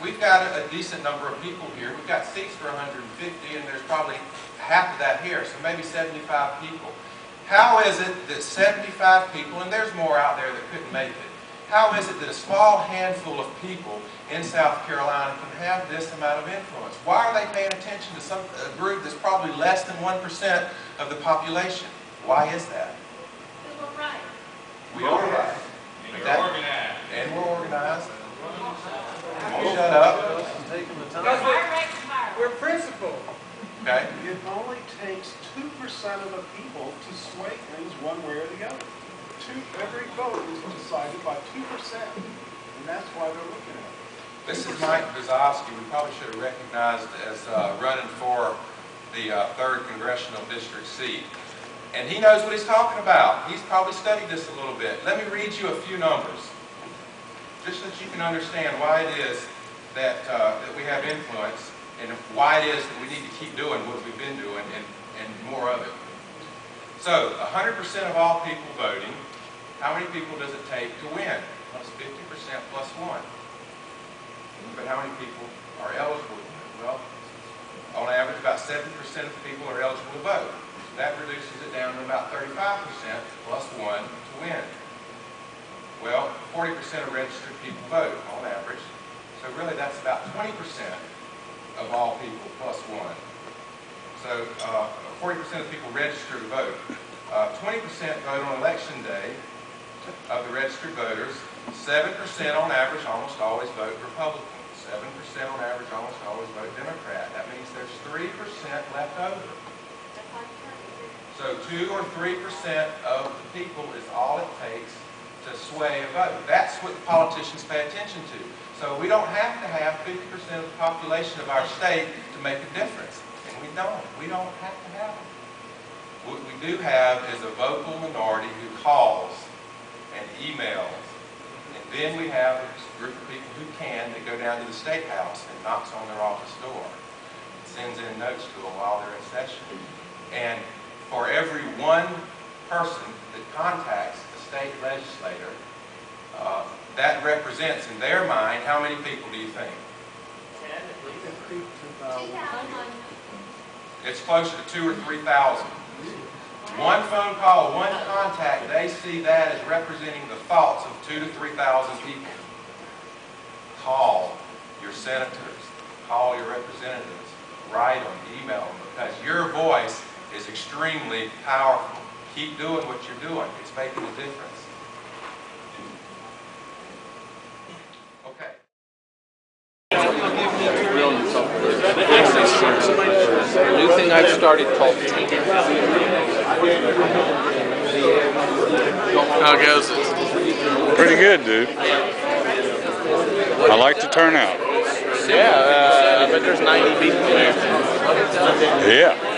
we've got a decent number of people here. We've got seats for 150, and there's probably half of that here, so maybe 75 people. How is it that 75 people, and there's more out there that couldn't make it, how is it that a small handful of people in South Carolina can have this amount of influence? Why are they paying attention to a group that's probably less than 1% of the population? Why is that? Because we're right. We are right. And you're organized. And we're organized. Shut up. Because we're principled. Okay. It only takes 2% of the people to sway things one way or the other. Every vote is decided by 2%, and that's why they're looking at it. This is Mike Brzezowski. We probably should have recognized as running for the 3rd Congressional District seat. And he knows what he's talking about. He's probably studied this a little bit. Let me read you a few numbers, just so that you can understand why it is that we have influence, and why it is that we need to keep doing what we've been doing and more of it. So, 100% of all people voting, how many people does it take to win? Plus 50% plus 1. But how many people are eligible to win? Well, on average, about 70% of the people are eligible to vote. So that reduces it down to about 35% plus 1 to win. Well, 40% of registered people vote on average. So really, that's about 20% of all people plus 1. So 40% of people register to vote. 20% vote on election day of the registered voters. 7% on average almost always vote Republican. 7% on average almost always vote Democrat. That means there's 3% left over. So 2 or 3% of the people is all it takes to sway a vote. That's what the politicians pay attention to. So we don't have to have 50% of the population of our state to make a difference. And we don't. We don't have to have them. What we do have is a vocal minority who calls and emails. And then we have a group of people who can that go down to the State House and knocks on their office door and sends in notes to them while they're in session. And for every one person that contacts the state legislator, that represents in their mind, how many people do you think? 10 at least. 2,000. It's closer to 2,000 or 3,000. One phone call, one contact, they see that as representing the thoughts of 2,000 to 3,000 people. Call your senators, call your representatives, write them, email them, because your voice is extremely powerful. Keep doing what you're doing. It's making a difference. Okay. A new thing I've started called How goes it? Pretty good, dude. I like the turnout. Yeah, I bet there's 90 people there. Yeah.